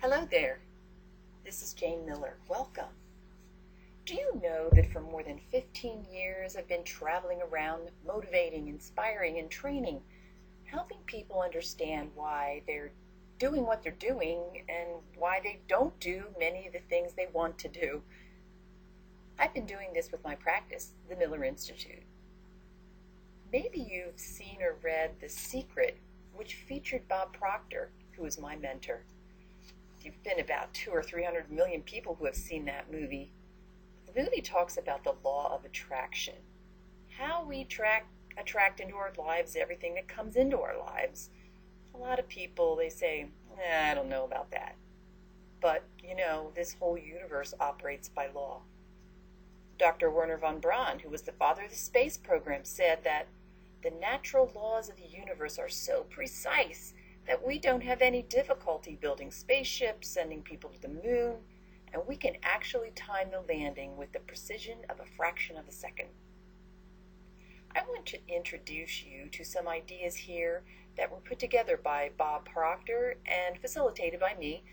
Hello there, this is Jane Miller. Welcome. Do you know that for more than 15 years I've been traveling around motivating, inspiring, and training, helping people understand why they're doing what they're doing and why they don't do many of the things they want to do. I've been doing this with my practice, the Miller Institute. Maybe you've seen or read The Secret, which featured Bob Proctor, who was my mentor. There've been about 200 or 300 million people who have seen that movie. The movie talks about the law of attraction, how we attract into our lives everything that comes into our lives. A lot of people, they say, I don't know about that. But, this whole universe operates by law. Dr. Wernher von Braun, who was the father of the space program, said that the natural laws of the universe are so precise that we don't have any difficulty building spaceships, sending people to the moon, and we can actually time the landing with the precision of a fraction of a second. I want to introduce you to some ideas here that were put together by Bob Proctor and facilitated by me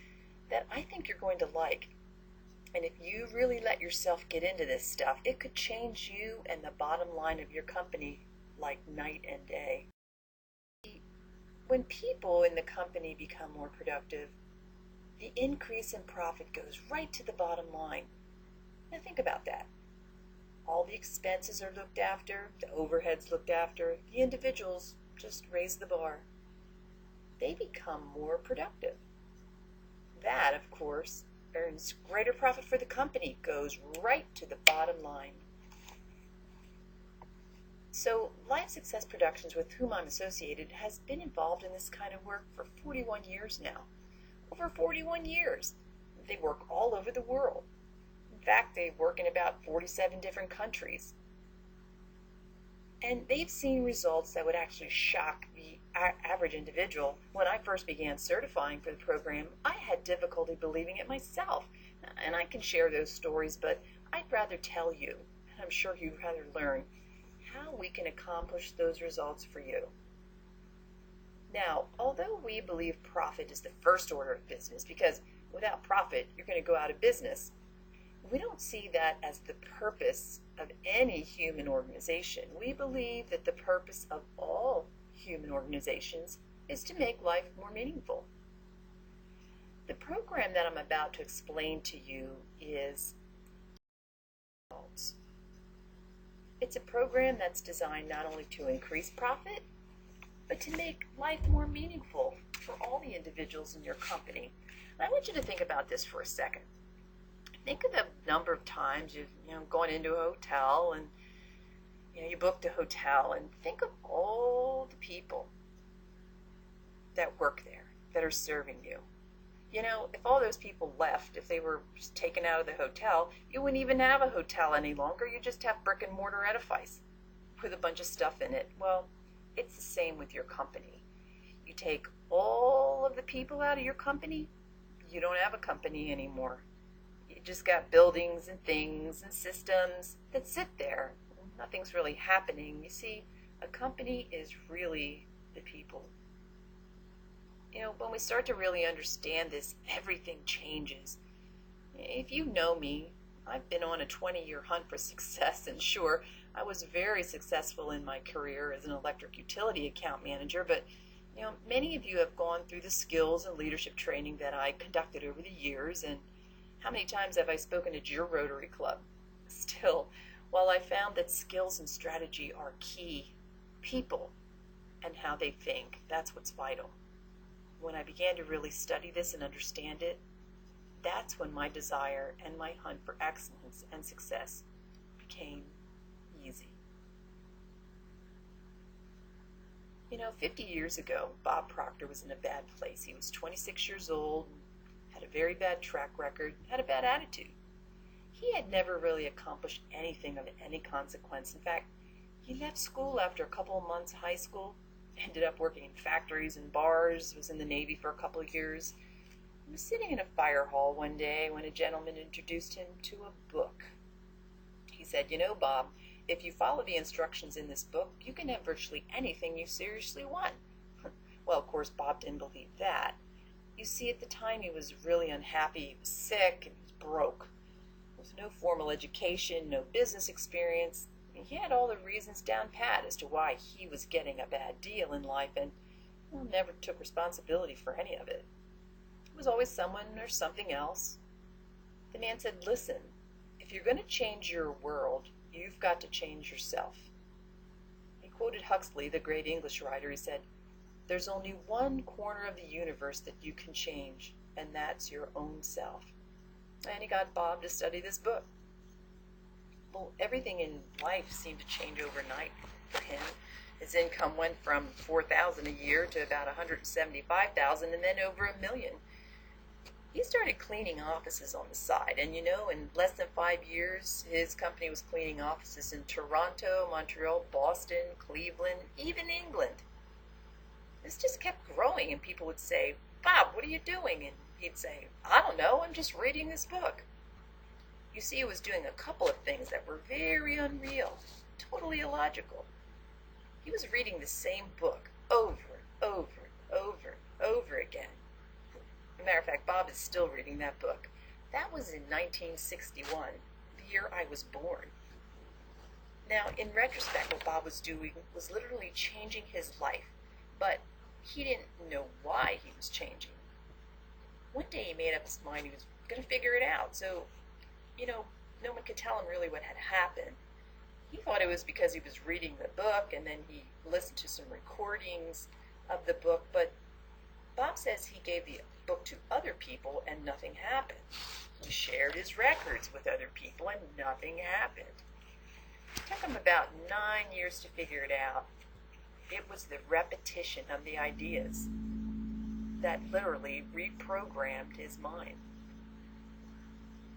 that I think you're going to like. And if you really let yourself get into this stuff, it could change you and the bottom line of your company like night and day. When people in the company become more productive, the increase in profit goes right to the bottom line. Now think about that. All the expenses are looked after, the overhead's looked after, the individuals just raise the bar. They become more productive. That, of course, earns greater profit for the company, goes right to the bottom line. So Life Success Productions, with whom I'm associated, has been involved in this kind of work for 41 years now. Over 41 years. They work all over the world. In fact, they work in about 47 different countries. And they've seen results that would actually shock the average individual. When I first began certifying for the program, I had difficulty believing it myself. And I can share those stories, but I'd rather tell you, and I'm sure you'd rather learn, how we can accomplish those results for you. Now, although we believe profit is the first order of business, because without profit, you're going to go out of business, we don't see that as the purpose of any human organization. We believe that the purpose of all human organizations is to make life more meaningful. The program that I'm about to explain to you is Results. It's a program that's designed not only to increase profit, but to make life more meaningful for all the individuals in your company. And I want you to think about this for a second. Think of the number of times you've gone into a hotel and you booked a hotel, and think of all the people that work there that are serving you. If all those people left, if they were just taken out of the hotel, you wouldn't even have a hotel any longer. You just have brick and mortar edifice with a bunch of stuff in it. Well, it's the same with your company. You take all of the people out of your company, you don't have a company anymore. You just got buildings and things and systems that sit there. Nothing's really happening. You see, a company is really the people. When we start to really understand this, everything changes. If you know me, I've been on a 20-year hunt for success, and sure, I was very successful in my career as an electric utility account manager, but many of you have gone through the skills and leadership training that I conducted over the years, and how many times have I spoken at your Rotary Club? Still, while I found that skills and strategy are key, people and how they think, that's what's vital. When I began to really study this and understand it, that's when my desire and my hunt for excellence and success became easy. 50 years ago, Bob Proctor was in a bad place. He was 26 years old, had a very bad track record, had a bad attitude. He had never really accomplished anything of any consequence. In fact, he left school after a couple of months of high school, ended up working in factories and bars, was in the Navy for a couple of years. He was sitting in a fire hall one day when a gentleman introduced him to a book. He said, Bob, if you follow the instructions in this book, you can have virtually anything you seriously want. Well, of course, Bob didn't believe that. You see, at the time he was really unhappy, he was sick, and he was broke. With no formal education, no business experience, he had all the reasons down pat as to why he was getting a bad deal in life and never took responsibility for any of it. It was always someone or something else. The man said, listen, if you're going to change your world, you've got to change yourself. He quoted Huxley, the great English writer. He said, there's only one corner of the universe that you can change, and that's your own self. And he got Bob to study this book. Well, everything in life seemed to change overnight for him. His income went from $4,000 a year to about $175,000 and then over $1 million. He started cleaning offices on the side, and in less than 5 years, his company was cleaning offices in Toronto, Montreal, Boston, Cleveland, even England. This just kept growing, and people would say, Bob, what are you doing? And he'd say, I don't know, I'm just reading this book. You see, he was doing a couple of things that were very unreal, totally illogical. He was reading the same book over and over and over and over again. As a matter of fact, Bob is still reading that book. That was in 1961, the year I was born. Now, in retrospect, what Bob was doing was literally changing his life, but he didn't know why he was changing. One day he made up his mind he was going to figure it out, so no one could tell him really what had happened. He thought it was because he was reading the book, and then he listened to some recordings of the book, but Bob says he gave the book to other people and nothing happened. He shared his records with other people and nothing happened. It took him about 9 years to figure it out. It was the repetition of the ideas that literally reprogrammed his mind.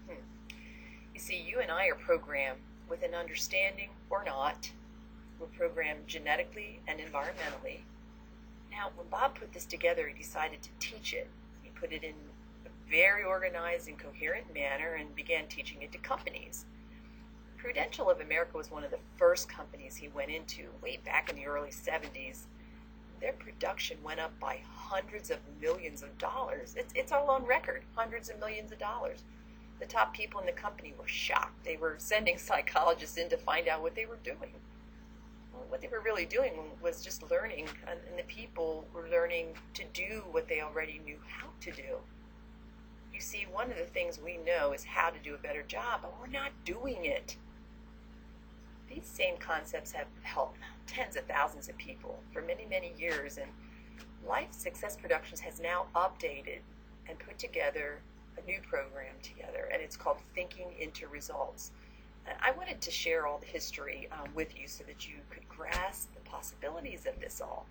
You see, you and I are programmed with an understanding or not. We're programmed genetically and environmentally. Now, when Bob put this together, he decided to teach it. He put it in a very organized and coherent manner and began teaching it to companies. Prudential of America was one of the first companies he went into way back in the early 70s. Their production went up by hundreds of millions of dollars. It's all on record, hundreds of millions of dollars. The top people in the company were shocked. They were sending psychologists in to find out what they were doing. Well, what they were really doing was just learning, and the people were learning to do what they already knew how to do. You see, one of the things we know is how to do a better job, but we're not doing it. These same concepts have helped tens of thousands of people for many, many years, and Life Success Productions has now updated and put together a new program together, and it's called Thinking into Results. And I wanted to share all the history with you so that you could grasp the possibilities of this all.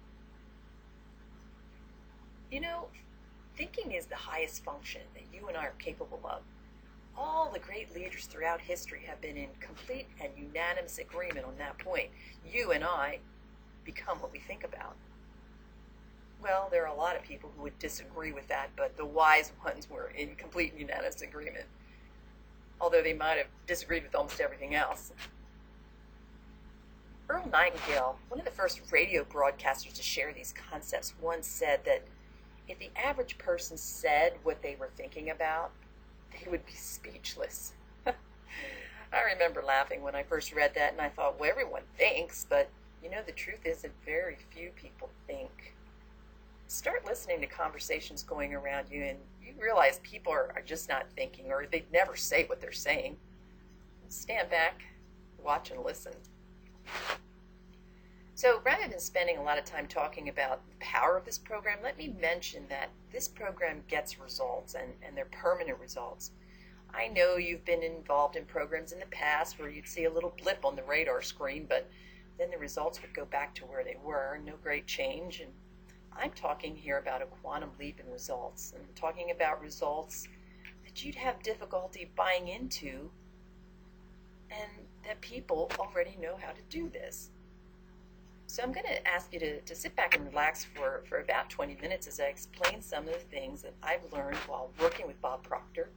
Thinking is the highest function that you and I are capable of. All the great leaders throughout history have been in complete and unanimous agreement on that point. You and I become what we think about. Well, there are a lot of people who would disagree with that, but the wise ones were in complete and unanimous agreement, although they might have disagreed with almost everything else. Earl Nightingale, one of the first radio broadcasters to share these concepts, once said that if the average person said what they were thinking about, they would be speechless. I remember laughing when I first read that, and I thought, well, everyone thinks, but the truth is that very few people think. Start listening to conversations going around you, and you realize people are just not thinking, or they never say what they're saying. Stand back, watch, and listen. So rather than spending a lot of time talking about the power of this program, let me mention that this program gets results, and they're permanent results. I know you've been involved in programs in the past where you'd see a little blip on the radar screen, but then the results would go back to where they were, no great change. And I'm talking here about a quantum leap in results. I'm talking about results that you'd have difficulty buying into, and that people already know how to do this. So I'm going to ask you to sit back and relax for about 20 minutes as I explain some of the things that I've learned while working with Bob Proctor,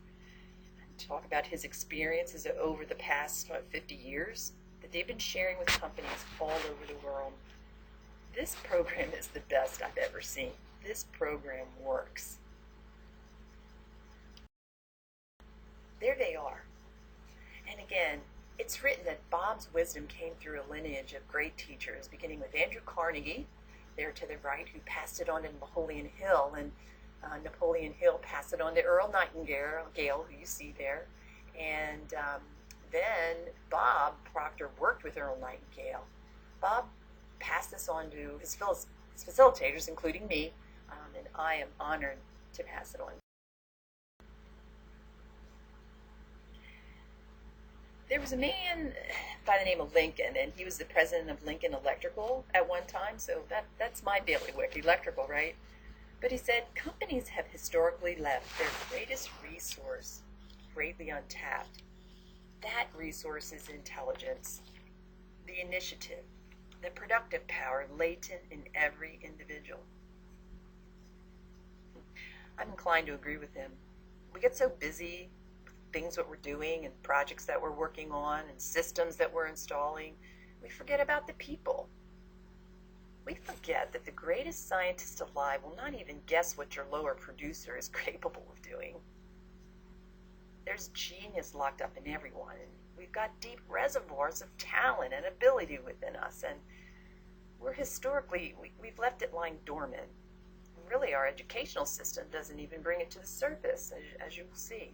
and talk about his experiences over the past 50 years that they've been sharing with companies all over the world. This program is the best I've ever seen. This program works. there they are. And again, it's written that Bob's wisdom came through a lineage of great teachers, beginning with Andrew Carnegie, there to the right, who passed it on to Napoleon Hill, and Napoleon Hill passed it on to Earl Nightingale, who you see there. And then Bob Proctor worked with Earl Nightingale. Bob passed this on to his facilitators, including me, and I am honored to pass it on. There was a man by the name of Lincoln, and he was the president of Lincoln Electrical at one time, so that's my bailiwick, electrical, right? But he said, companies have historically left their greatest resource greatly untapped. That resource is intelligence, the initiative, the productive power latent in every individual. I'm inclined to agree with him. We get so busy with things that we're doing and projects that we're working on and systems that we're installing, we forget about the people. We forget that the greatest scientist alive will not even guess what your lower producer is capable of doing. There's genius locked up in everyone, and we've got deep reservoirs of talent and ability within us, and we've left it lying dormant. Really, our educational system doesn't even bring it to the surface, as you will see.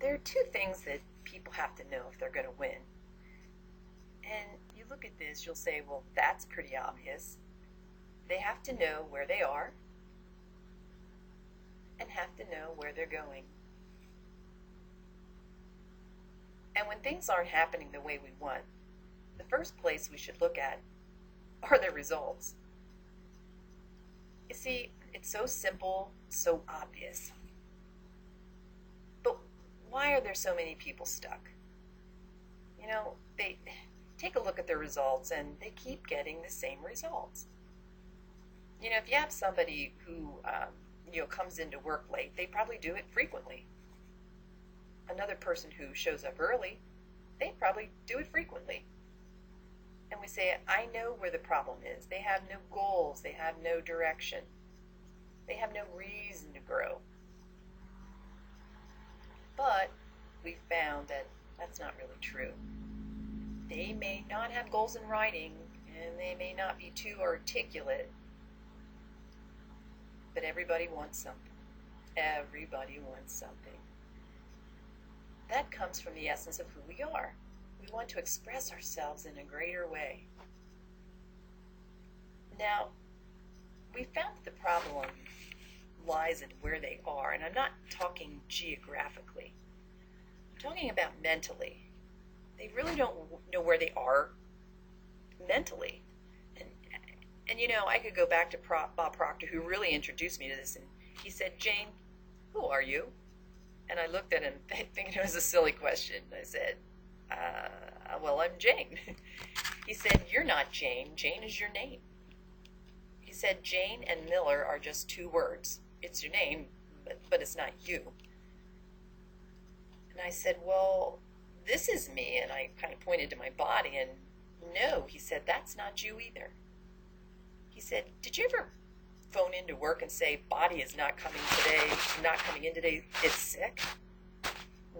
There are two things that people have to know if they're going to win. And you look at this, you'll say, well, that's pretty obvious. They have to know where they are and have to know where they're going. And when things aren't happening the way we want, the first place we should look at are the results. You see, it's so simple, so obvious. But why are there so many people stuck? You know, they take a look at the results and they keep getting the same results. You know, if you have somebody who comes into work late, they probably do it frequently. Another person who shows up early, they probably do it frequently. And we say, I know where the problem is. They have no goals. They have no direction. They have no reason to grow. But we found that that's not really true. They may not have goals in writing, and they may not be too articulate, but everybody wants something. Everybody wants something. That comes from the essence of who we are. We want to express ourselves in a greater way. Now, we found that the problem lies in where they are, and I'm not talking geographically. I'm talking about mentally. They really don't know where they are mentally. And you know, I could go back to Bob Proctor, who really introduced me to this, and he said, Jane, who are you? And I looked at him thinking it was a silly question. I said, well, I'm Jane. He said, you're not Jane. Jane is your name. He said, Jane and Miller are just two words. It's your name, but it's not you. And I said, well, this is me. And I kind of pointed to my body, and no, he said, that's not you either. He said, did you ever phone into work and say, body is not coming in today, it's sick?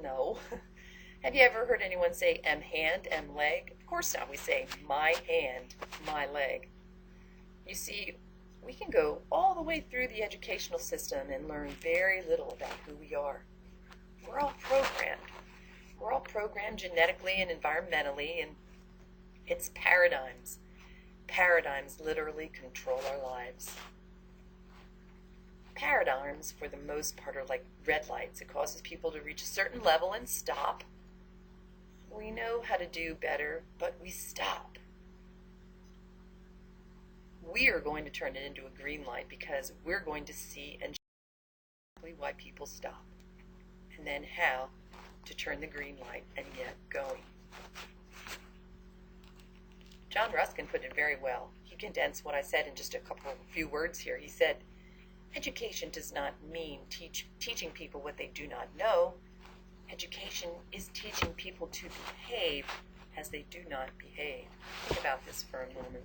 No. Have you ever heard anyone say, M hand, M leg? Of course not. We say, my hand, my leg. You see, we can go all the way through the educational system and learn very little about who we are. We're all programmed. We're all programmed genetically and environmentally, and it's paradigms. Paradigms literally control our lives. Paradigms, for the most part, are like red lights. It causes people to reach a certain level and stop. We know how to do better, but we stop. We are going to turn it into a green light because we're going to see and show why people stop, and then how to turn the green light and get going. John Ruskin put it very well. He condensed what I said in just a few words here. He said, education does not mean teaching people what they do not know. Education is teaching people to behave as they do not behave. Think about this for a moment.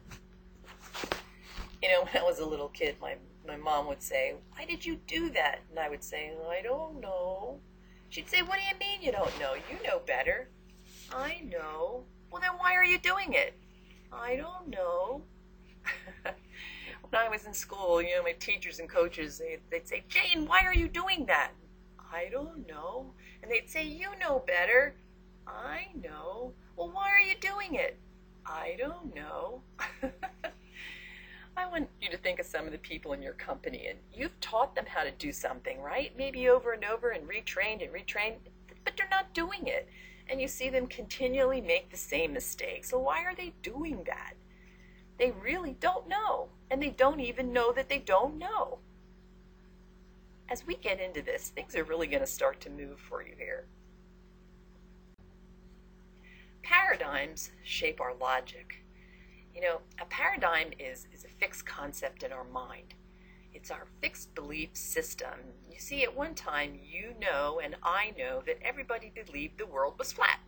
When I was a little kid, my mom would say, "Why did you do that?" And I would say, "I don't know." She'd say, "What do you mean you don't know? You know better." "I know." "Well, then why are you doing it?" "I don't know." When I was in school, my teachers and coaches, they'd say, "Jane, why are you doing that?" "I don't know." And they'd say, "You know better." "I know." "Well, why are you doing it?" "I don't know." I want you to think of some of the people in your company, and you've taught them how to do something, right? Maybe over and over, and retrained, but they're not doing it. And you see them continually make the same mistake. So why are they doing that? They really don't know, and they don't even know that they don't know. As we get into this, things are really going to start to move for you here. Paradigms shape our logic. A paradigm is a fixed concept in our mind. It's our fixed belief system. You see, at one time, you know and I know that everybody believed the world was flat.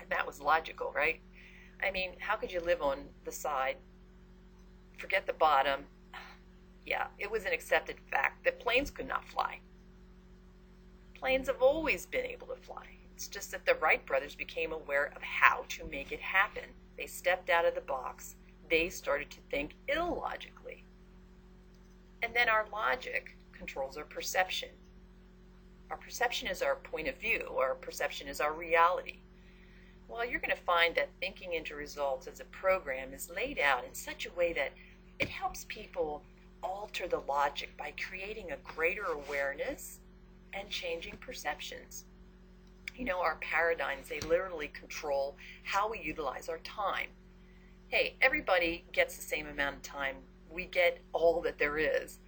And that was logical, right? I mean, how could you live on the side, forget the bottom? Yeah, it was an accepted fact that planes could not fly. Planes have always been able to fly. It's just that the Wright brothers became aware of how to make it happen. They stepped out of the box. They started to think illogically. And then our logic controls our perception. Our perception is our point of view. Our perception is our reality. Well, you're going to find that thinking into results as a program is laid out in such a way that it helps people alter the logic by creating a greater awareness and changing perceptions. Our paradigms, they literally control how we utilize our time. Hey, everybody gets the same amount of time. We get all that there is.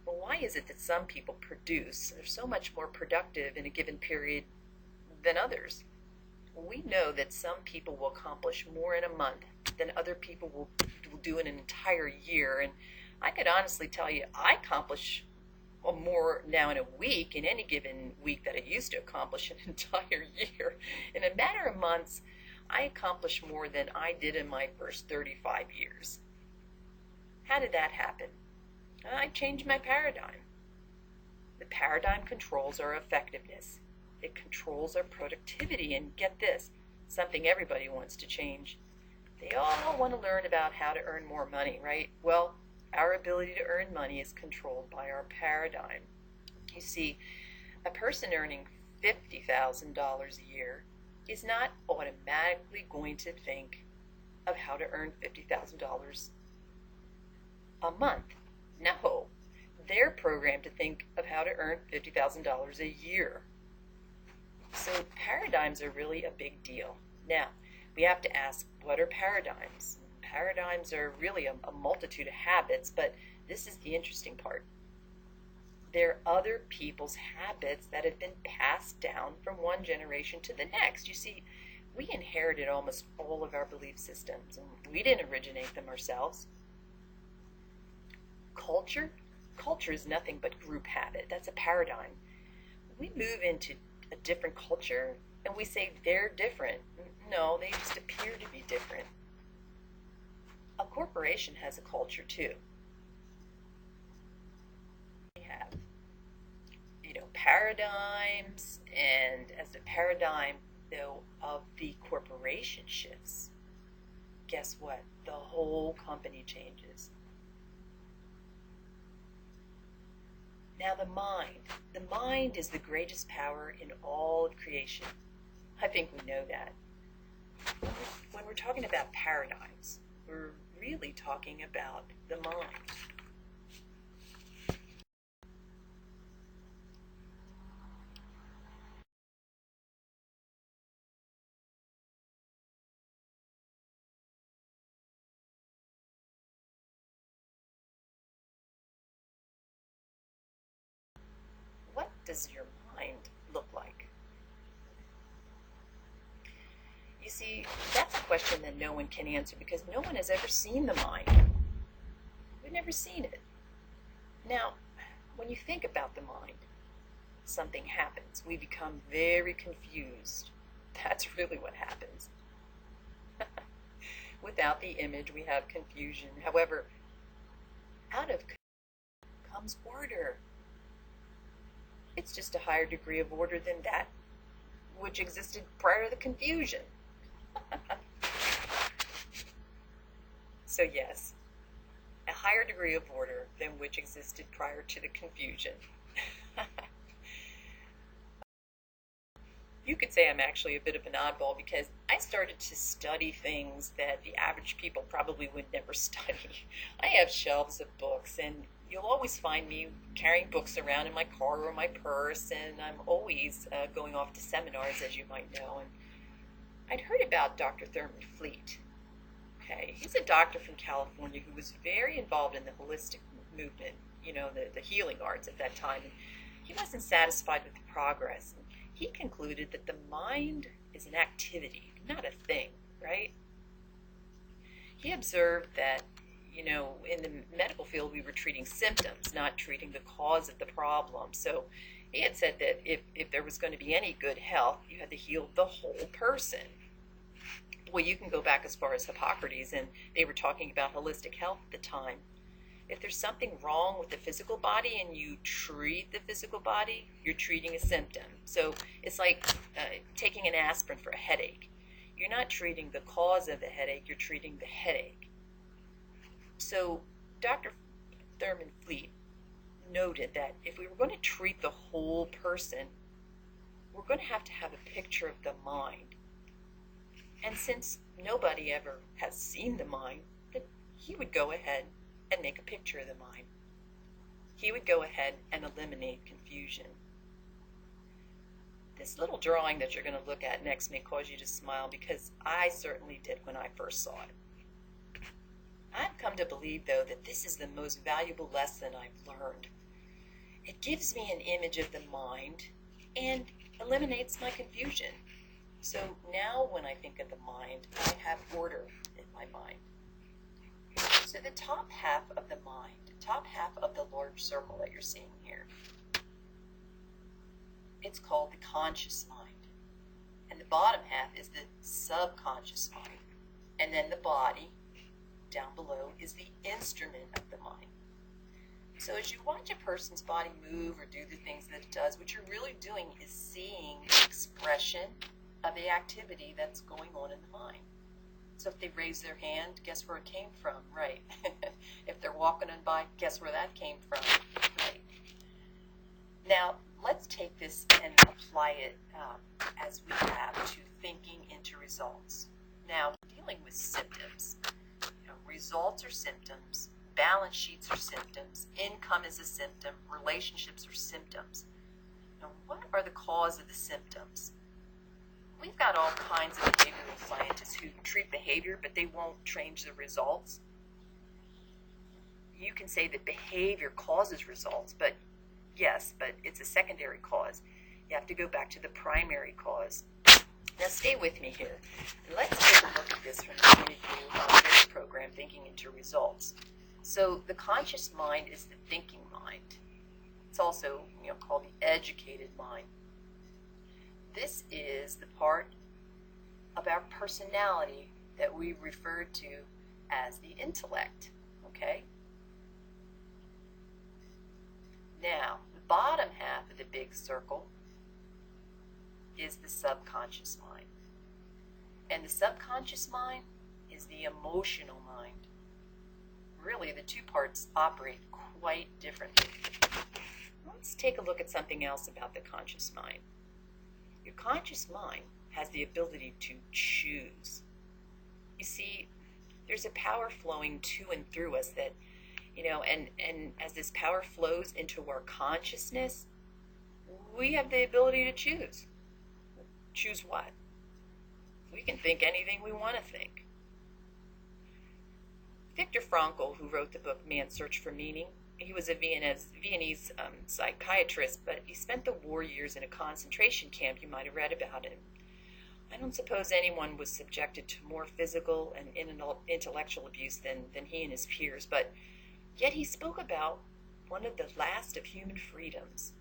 Well, why is it that some people produce? They're so much more productive in a given period than others. We know that some people will accomplish more in a month than other people will do in an entire year. And I could honestly tell you, I accomplish more now in a week, in any given week, that I used to accomplish an entire year. In a matter of months, I accomplished more than I did in my first 35 years. How did that happen? I changed my paradigm. The paradigm controls our effectiveness. It controls our productivity. And get this, something everybody wants to change. They all want to learn about how to earn more money, right? Well, our ability to earn money is controlled by our paradigm. You see, a person earning $50,000 a year is not automatically going to think of how to earn $50,000 a month. No, they're programmed to think of how to earn $50,000 a year. So paradigms are really a big deal. Now, we have to ask, what are paradigms? Paradigms are really a multitude of habits, but this is the interesting part. They're other people's habits that have been passed down from one generation to the next. You see, we inherited almost all of our belief systems, and we didn't originate them ourselves. Culture is nothing but group habit. That's a paradigm. We move into a different culture and we say they're different. No, they just appear to be different. A corporation has a culture too. We have, paradigms, and as the paradigm, though, of the corporation shifts, guess what? The whole company changes. Now the mind is the greatest power in all of creation. I think we know that. When we're talking about paradigms, we're really talking about the mind. What does your mind look like? You see, that's a question that no one can answer because no one has ever seen the mind. We've never seen it. Now, when you think about the mind, something happens. We become very confused. That's really what happens. Without the image, we have confusion. However, becomes order. It's just a higher degree of order than that which existed prior to the confusion. So yes, a higher degree of order than which existed prior to the confusion. You could say I'm actually a bit of an oddball because I started to study things that the average people probably would never study. I have shelves of books, and you'll always find me carrying books around in my car or my purse, and I'm always going off to seminars, as you might know. And I'd heard about Dr. Thurman Fleet. Okay, he's a doctor from California who was very involved in the holistic movement, the healing arts at that time. And he wasn't satisfied with the progress. He concluded that the mind is an activity, not a thing, right? He observed that, in the medical field, we were treating symptoms, not treating the cause of the problem. So he had said that if there was going to be any good health, you had to heal the whole person. Well, you can go back as far as Hippocrates, and they were talking about holistic health at the time. If there's something wrong with the physical body and you treat the physical body, you're treating a symptom. So it's like taking an aspirin for a headache. You're not treating the cause of the headache, you're treating the headache. So Dr. Thurman Fleet noted that if we were going to treat the whole person, we're going to have a picture of the mind. And since nobody ever has seen the mind, then he would go ahead and make a picture of the mind. He would go ahead and eliminate confusion. This little drawing that you're going to look at next may cause you to smile because I certainly did when I first saw it. I've come to believe, though, that this is the most valuable lesson I've learned. It gives me an image of the mind and eliminates my confusion. So now when I think of the mind, I have order in my mind. So the top half of the mind, top half of the large circle that you're seeing here, it's called the conscious mind. And the bottom half is the subconscious mind. And then the body, down below, is the instrument of the mind. So as you watch a person's body move or do the things that it does, what you're really doing is seeing the expression of the activity that's going on in the mind. So if they raise their hand, guess where it came from? Right. If they're walking on by, guess where that came from? Right. Now, let's take this and apply it as we have to thinking into results. Now, dealing with symptoms. Results are symptoms. Balance sheets are symptoms. Income is a symptom. Relationships are symptoms. Now, what are the cause of the symptoms? We've got all kinds of behavioral scientists who treat behavior, but they won't change the results. You can say that behavior causes results, but yes, but it's a secondary cause. You have to go back to the primary cause. Now stay with me here. And let's take a look at this from the point of view of this program, Thinking into Results. So the conscious mind is the thinking mind. It's also called the educated mind. This is the part of our personality that we refer to as the intellect, okay? Now, the bottom half of the big circle is the subconscious mind. And the subconscious mind is the emotional mind. Really, the two parts operate quite differently. Let's take a look at something else about the conscious mind. Your conscious mind has the ability to choose. You see, there's a power flowing to and through us that, and as this power flows into our consciousness, we have the ability to choose. Choose what? We can think anything we want to think. Viktor Frankl, who wrote the book Man's Search for Meaning, he was a Viennese psychiatrist, but he spent the war years in a concentration camp. You might have read about him. I don't suppose anyone was subjected to more physical and intellectual abuse than he and his peers, but yet he spoke about one of the last of human freedoms.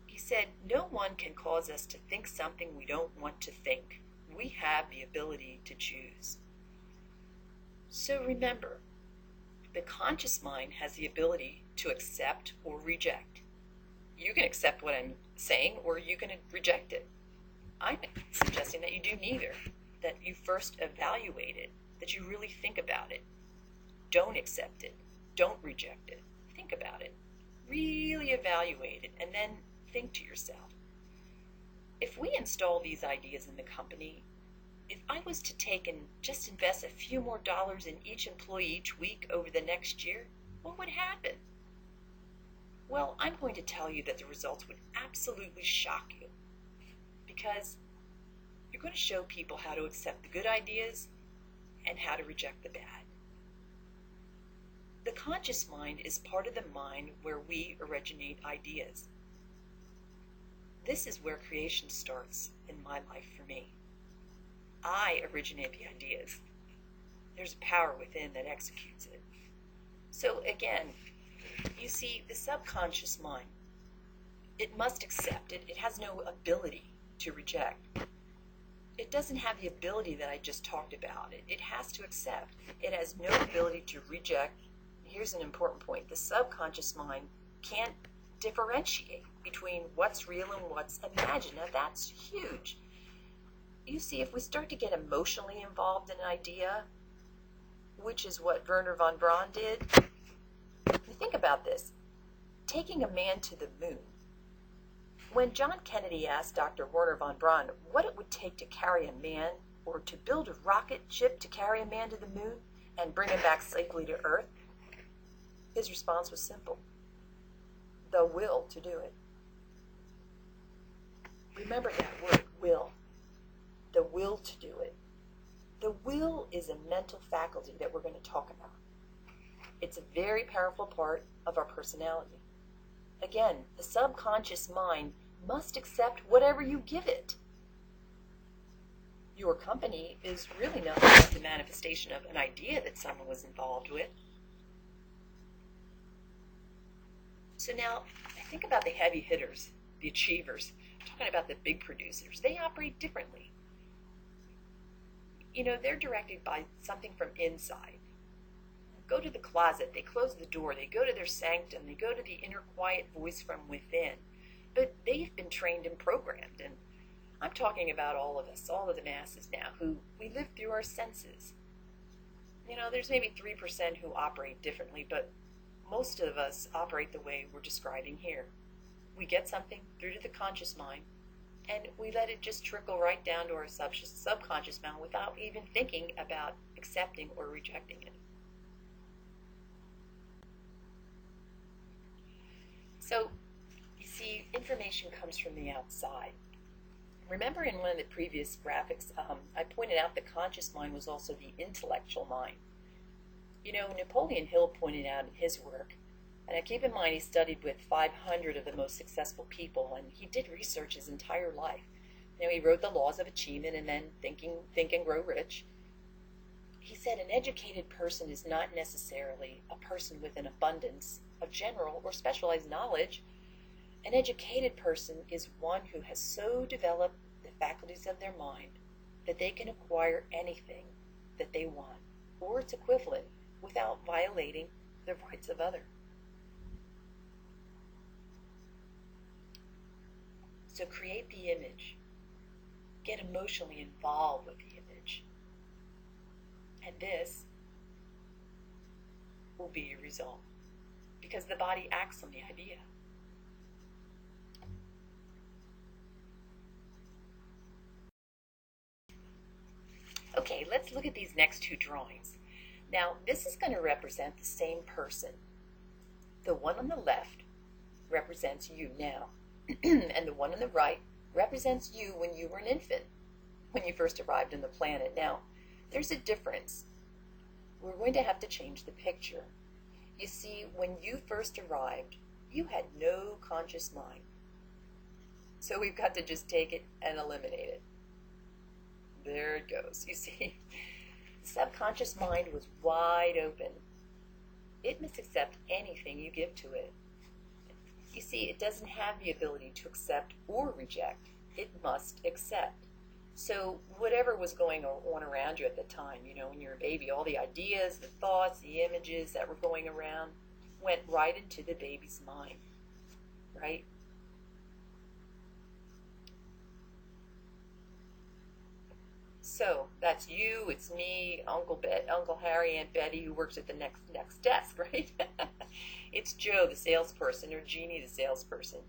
He said, no one can cause us to think something we don't want to think. We have the ability to choose. So remember, The conscious mind has the ability to accept or reject. You can accept what I'm saying, or you can reject it. I'm suggesting that you do neither, that you first evaluate it, that you really think about it. Don't accept it. Don't reject it. Think about it. Really evaluate it, and then think to yourself, if we install these ideas in the company, if I was to take and just invest a few more dollars in each employee each week over the next year, what would happen? Well, I'm going to tell you that the results would absolutely shock you, because you're going to show people how to accept the good ideas and how to reject the bad. The conscious mind is part of the mind where we originate ideas. This is where creation starts in my life for me. I originate the ideas. There's a power within that executes it. So again, you see, the subconscious mind, it must accept it. It has no ability to reject. It doesn't have the ability that I just talked about. It has to accept. It has no ability to reject. Here's an important point. The subconscious mind can't differentiate between what's real and what's imagined. Now that's huge. You see, if we start to get emotionally involved in an idea, which is what Wernher von Braun did, you think about this. Taking a man to the moon. When John Kennedy asked Dr. Wernher von Braun what it would take to carry a man, or to build a rocket ship to carry a man to the moon and bring him back safely to Earth, his response was simple: the will to do it. Remember that word, will. The will to do it. The will is a mental faculty that we're going to talk about. It's a very powerful part of our personality. Again, the subconscious mind must accept whatever you give it. Your company is really not just the manifestation of an idea that someone was involved with. So now, I think about the heavy hitters, the achievers. I'm talking about the big producers. They operate differently. You know, they're directed by something from inside. Go to the closet, they close the door, they go to their sanctum, they go to the inner quiet voice from within. But they've been trained and programmed, and I'm talking about all of us, all of the masses now, who we live through our senses. You know, there's maybe 3% who operate differently, but most of us operate the way we're describing here. We get something through to the conscious mind, and we let it just trickle right down to our subconscious mind without even thinking about accepting or rejecting it. So, you see, information comes from the outside. Remember in one of the previous graphics, I pointed out the conscious mind was also the intellectual mind. You know, Napoleon Hill pointed out in his work, and now keep in mind he studied with 500 of the most successful people, and he did research his entire life. You know, he wrote the laws of achievement and then Think and Grow Rich. He said an educated person is not necessarily a person with an abundance of general or specialized knowledge. An educated person is one who has so developed the faculties of their mind that they can acquire anything that they want, or its equivalent, without violating the rights of others. So create the image. Get emotionally involved with the image. And this will be your result, because the body acts on the idea. Okay, let's look at these next two drawings. Now, this is going to represent the same person. The one on the left represents you now, and the one on the right represents you when you were an infant, when you first arrived on the planet. Now, there's a difference. We're going to have to change the picture. You see, when you first arrived, you had no conscious mind. So we've got to just take it and eliminate it. There it goes. You see, the subconscious mind was wide open. It must accept anything you give to it. You see, it doesn't have the ability to accept or reject. It must accept. So whatever was going on around you at the time, when you were a baby, all the ideas, the thoughts, the images that were going around went right into the baby's mind, right? So that's you, it's me, Uncle Harry, Aunt Betty, who works at the next desk, right? It's Joe, the salesperson, or Jeannie, the salesperson.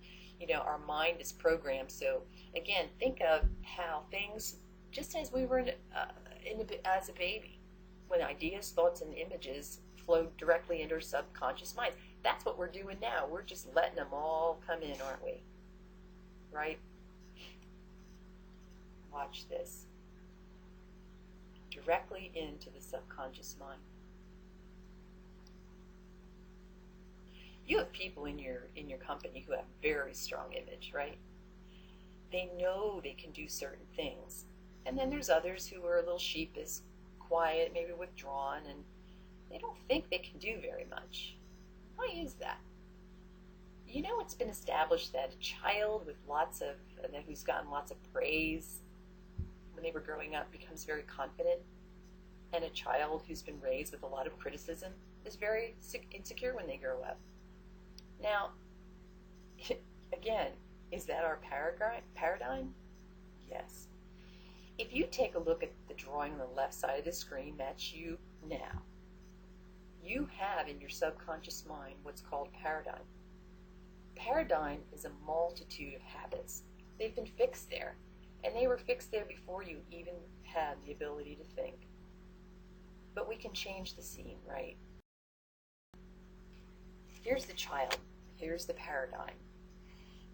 Our mind is programmed. So again, think of how things, just as we were as a baby, when ideas, thoughts, and images flowed directly into our subconscious minds. That's what we're doing now. We're just letting them all come in, aren't we? Right? Watch this. Directly into the subconscious mind. You have people in your company who have very strong image, right? They know they can do certain things. And then there's others who are a little sheepish, quiet, maybe withdrawn, and they don't think they can do very much. Why is that? It's been established that a child with who's gotten lots of praise when they were growing up becomes very confident, and a child who's been raised with a lot of criticism is very insecure when they grow up. Now, again, is that our paradigm? Yes. If you take a look at the drawing on the left side of the screen, that's you now. You have in your subconscious mind what's called paradigm. Paradigm is a multitude of habits. They've been fixed there, and they were fixed there before you even had the ability to think. But we can change the scene, right? Here's the child. Here's the paradigm.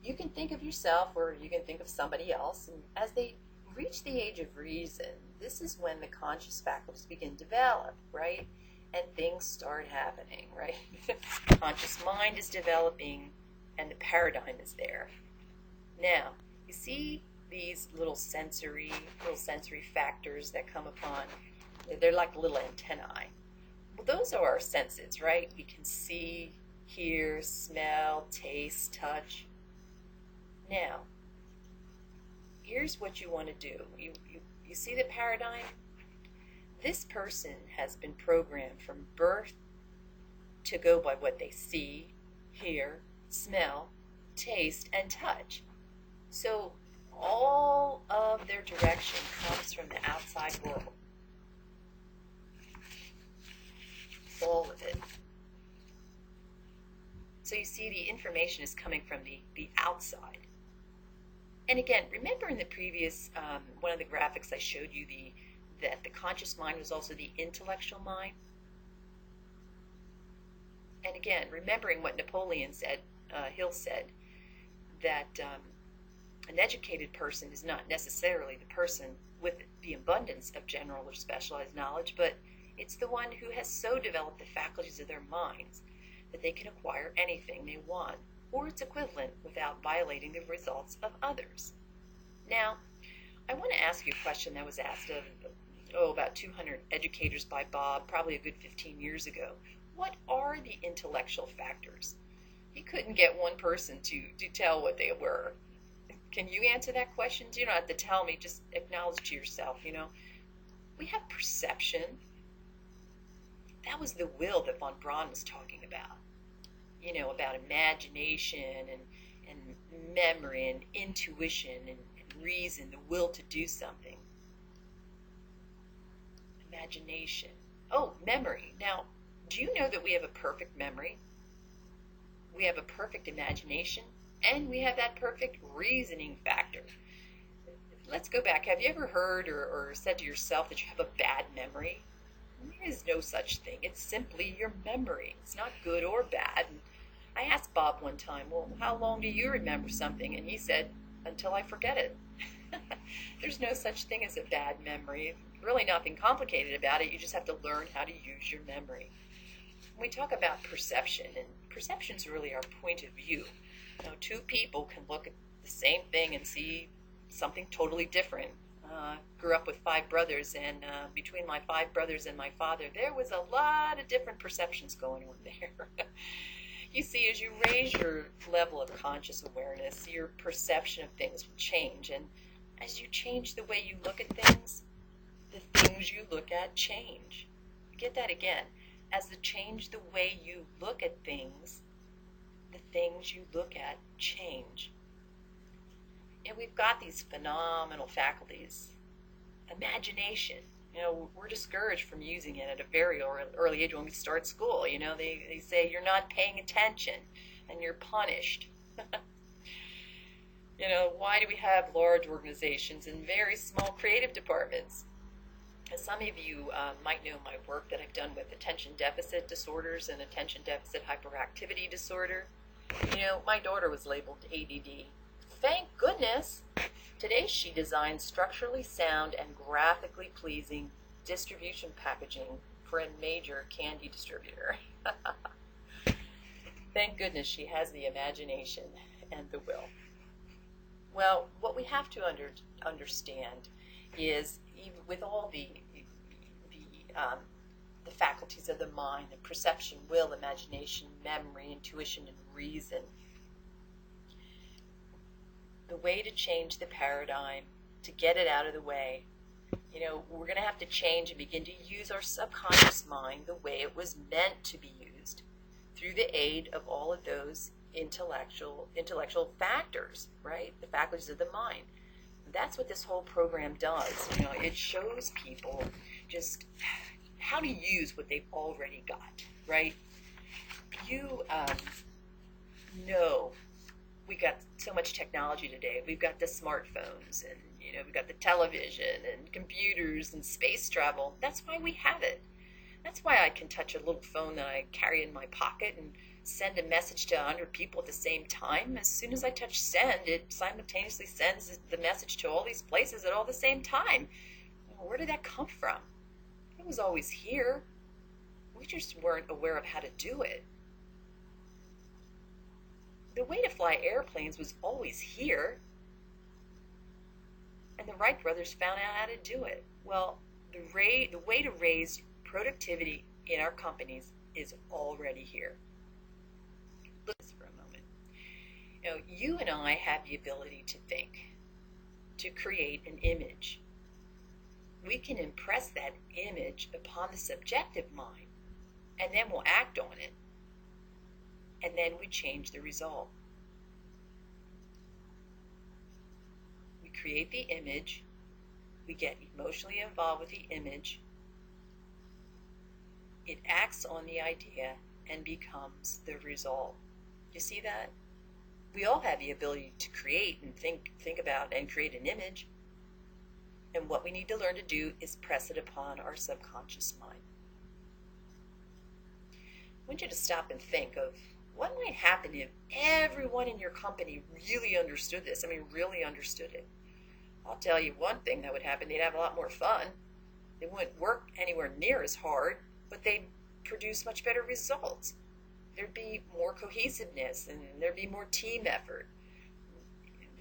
You can think of yourself, or you can think of somebody else, and as they reach the age of reason, this is when the conscious faculties begin to develop, right? And things start happening, right? The conscious mind is developing, and the paradigm is there. Now, you see these little sensory factors that come upon. They're like little antennae. Well, those are our senses, right? We can see, hear, smell, taste, touch. Now, here's what you want to do. You see the paradigm? This person has been programmed from birth to go by what they see, hear, smell, taste, and touch. So all of their direction comes from the outside world. All of it. So you see the information is coming from the outside. And again, remember in the previous, one of the graphics I showed you that the conscious mind was also the intellectual mind? And again, remembering what Napoleon Hill said, that an educated person is not necessarily the person with the abundance of general or specialized knowledge, but it's the one who has so developed the faculties of their minds that they can acquire anything they want, or its equivalent, without violating the results of others. Now, I want to ask you a question that was asked of, about 200 educators by Bob, probably a good 15 years ago. What are the intellectual factors? He couldn't get one person to tell what they were. Can you answer that question? You don't have to tell me, just acknowledge to yourself, We have perception. That was the will that von Braun was talking about. About imagination and memory and intuition and reason, the will to do something. Imagination. Oh, memory. Now, do you know that we have a perfect memory? We have a perfect imagination, and we have that perfect reasoning factor. Let's go back. Have you ever heard or said to yourself that you have a bad memory? There is no such thing. It's simply your memory. It's not good or bad. And I asked Bob one time, well, how long do you remember something? And he said, until I forget it. There's no such thing as a bad memory. Really nothing complicated about it. You just have to learn how to use your memory. When we talk about perception, and perception is really our point of view. Two people can look at the same thing and see something totally different. Grew up with 5 brothers, and between my 5 brothers and my father, there was a lot of different perceptions going on there. You see, as you raise your level of conscious awareness, your perception of things will change, and As you change the way you look at things, the things you look at change. Get that again. As you change the way you look at things, the things you look at change. And we've got these phenomenal faculties. Imagination. We're discouraged from using it at a very early age when we start school. They say you're not paying attention and you're punished. Why do we have large organizations and very small creative departments? As some of you might know my work that I've done with attention deficit disorders and attention deficit hyperactivity disorder. My daughter was labeled ADD. Thank goodness! Today she designs structurally sound and graphically pleasing distribution packaging for a major candy distributor. Thank goodness she has the imagination and the will. Well, what we have to understand is, even with all the faculties of the mind, the perception, will, imagination, memory, intuition, and reason, the way to change the paradigm, to get it out of the way, we're going to have to change and begin to use our subconscious mind the way it was meant to be used, through the aid of all of those intellectual factors, right? The faculties of the mind. That's what this whole program does. It shows people just how to use what they've already got, right? We got so much technology today. We've got the smartphones, and we've got the television and computers and space travel. That's why we have it. That's why I can touch a little phone that I carry in my pocket and send a message to 100 people at the same time. As soon as I touch send, it simultaneously sends the message to all these places at all the same time. Where did that come from? It was always here. We just weren't aware of how to do it. The way to fly airplanes was always here. And the Wright brothers found out how to do it. Well, the way to raise productivity in our companies is already here. Look at this for a moment. You and I have the ability to think, to create an image. We can impress that image upon the subjective mind, and then we'll act on it, and then we change the result. We create the image, we get emotionally involved with the image, it acts on the idea and becomes the result. You see that? We all have the ability to create and think about and create an image. And what we need to learn to do is press it upon our subconscious mind. I want you to stop and think of what might happen if everyone in your company really understood this. Really understood it. I'll tell you one thing that would happen. They'd have a lot more fun. They wouldn't work anywhere near as hard, but they'd produce much better results. There'd be more cohesiveness, and there'd be more team effort.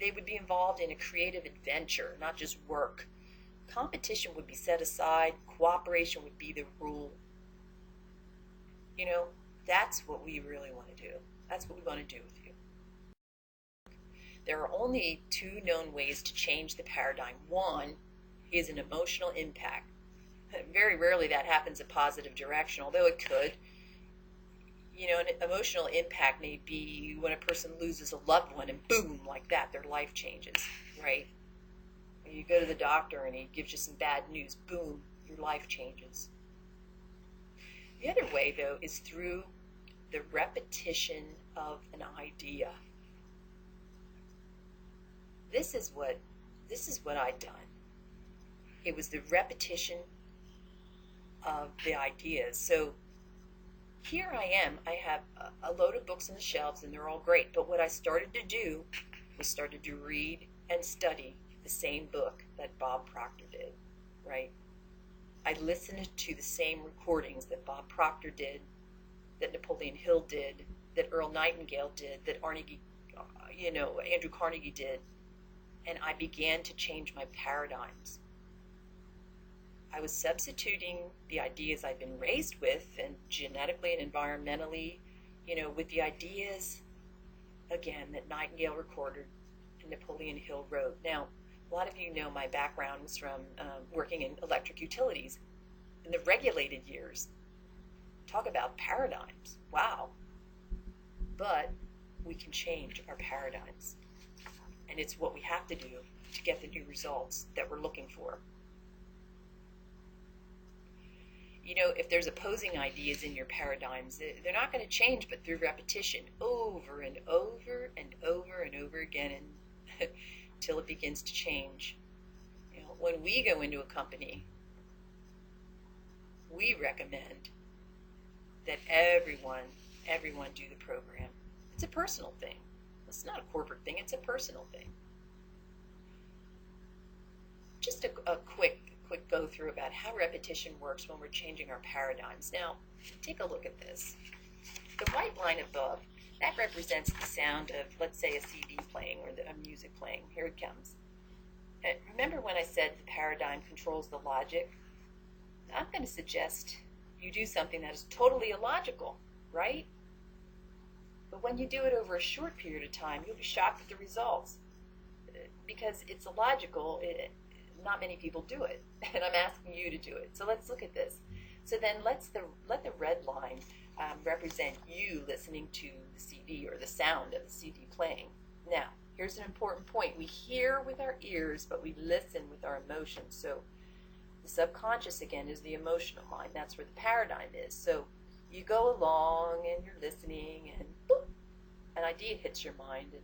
They would be involved in a creative adventure, not just work. Competition would be set aside. Cooperation would be the rule. That's what we really want to do. That's what we want to do with you. There are only two known ways to change the paradigm. One is an emotional impact. Very rarely that happens in a positive direction, although it could. An emotional impact may be when a person loses a loved one, and boom, like that, their life changes, right? When you go to the doctor and he gives you some bad news, boom, your life changes. The other way, though, is through the repetition of an idea. This is what I'd done. It was the repetition of the ideas. So here I am. I have a load of books on the shelves, and they're all great. But what I started to do was started to read and study the same book that Bob Proctor did, right? I listened to the same recordings that Bob Proctor did, that Napoleon Hill did, that Earl Nightingale did, that Andrew Carnegie did, and I began to change my paradigms. I was substituting the ideas I'd been raised with, and genetically and environmentally, with the ideas, again, that Nightingale recorded and Napoleon Hill wrote. Now, A lot of you know my background is from working in electric utilities in the regulated years. Talk about paradigms. Wow. But we can change our paradigms. And it's what we have to do to get the new results that we're looking for. You know, if there's opposing ideas in your paradigms, they're not going to change but through repetition over and over and over and over again until it begins to change. You know, when we go into a company, we recommend that everyone do the program. It's a personal thing. It's not a corporate thing, it's a personal thing. Just a quick go through about how repetition works when we're changing our paradigms. Now, take a look at this. The white line above, that represents the sound of, let's say, a CD playing or a music playing. Here it comes. And remember when I said the paradigm controls the logic? I'm going to suggest you do something that is totally illogical, right? But when you do it over a short period of time, you'll be shocked at the results. Because it's illogical, not many people do it. And I'm asking you to do it. So let's look at this. So then let the red line represent you listening to the CD or the sound of the CD playing. Now, here's an important point. We hear with our ears, but we listen with our emotions. So the subconscious, again, is the emotional mind. That's where the paradigm is. So you go along and you're listening and boop, an idea hits your mind and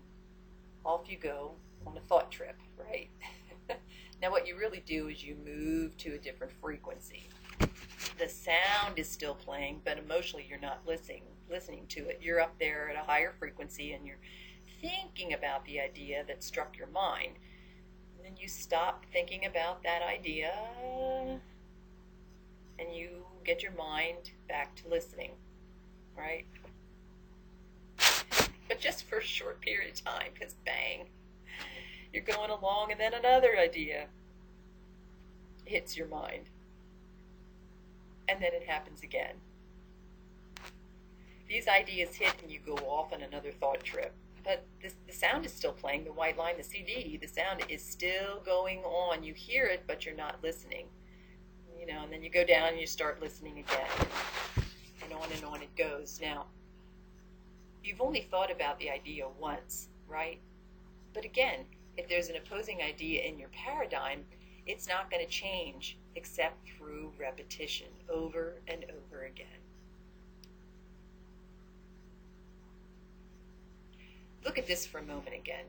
off you go on a thought trip, right? Now what you really do is you move to a different frequency. The sound is still playing, but emotionally you're not listening to it. You're up there at a higher frequency and you're thinking about the idea that struck your mind. And then you stop thinking about that idea and you get your mind back to listening, right? But just for a short period of time, because bang, you're going along and then another idea hits your mind. And then it happens again. These ideas hit and you go off on another thought trip. But the sound is still playing, the white line, the CD, the sound is still going on. You hear it, but you're not listening. You know, and then you go down and you start listening again. And on it goes. Now, you've only thought about the idea once, right? But again, if there's an opposing idea in your paradigm, it's not going to change except through repetition over and over again. Look at this for a moment again.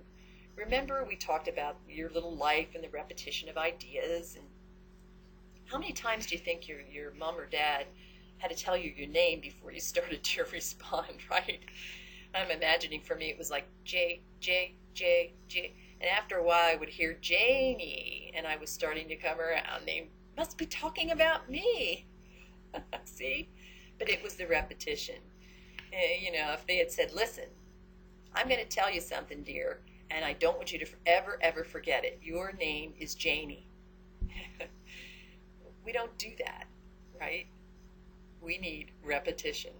Remember we talked about your little life and the repetition of ideas, and how many times do you think your mom or dad had to tell you your name before you started to respond, right? I'm imagining for me it was like J, J, J, J. And after a while I would hear Janie, and I was starting to come around. They must be talking about me. See? But it was the repetition. You know, if they had said, listen, I'm going to tell you something, dear, and I don't want you to ever forget it. Your name is Janie. We don't do that, right? We need repetition.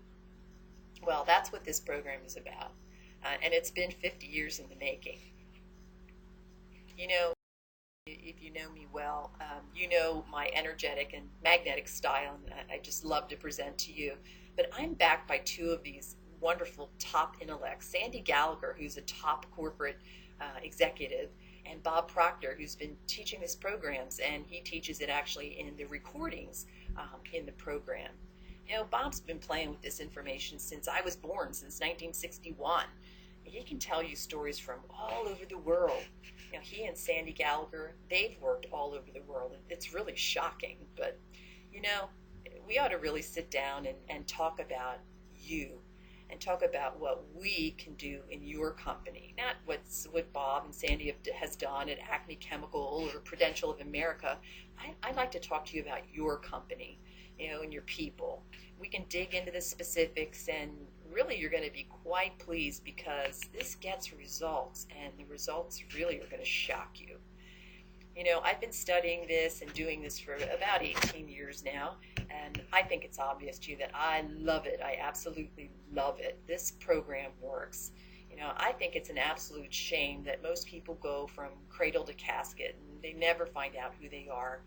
Well, that's what this program is about. And it's been 50 years in the making. You know, if you know me well, you know my energetic and magnetic style, and I just love to present to you. But I'm backed by two of these wonderful top intellects, Sandy Gallagher, who's a top corporate executive, and Bob Proctor, who's been teaching these programs, and he teaches it actually in the recordings in the program. You know, Bob's been playing with this information since I was born, since 1961. He can tell you stories from all over the world. You know, he and Sandy Gallagher, they've worked all over the world. It's really shocking, but, you know, we ought to really sit down and talk about you and talk about what we can do in your company, not what Bob and Sandy has done at Acme Chemical or Prudential of America. I'd like to talk to you about your company, you know, and your people. We can dig into the specifics, and really you're going to be quite pleased because this gets results, and the results really are going to shock you. You know, I've been studying this and doing this for about 18 years now, and I think it's obvious to you that I love it. I absolutely love it. This program works. You know, I think it's an absolute shame that most people go from cradle to casket and They never find out who they are.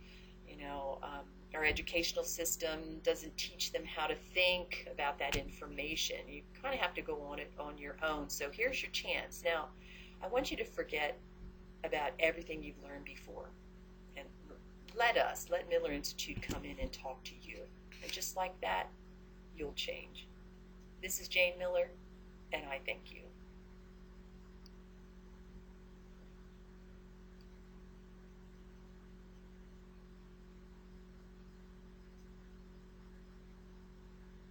Our educational system doesn't teach them how to think about that information. You kind of have to go on it on your own. So here's your chance. Now, I want you to forget about everything you've learned before. And let Miller Institute come in and talk to you. And just like that, you'll change. This is Jane Miller, and I thank you.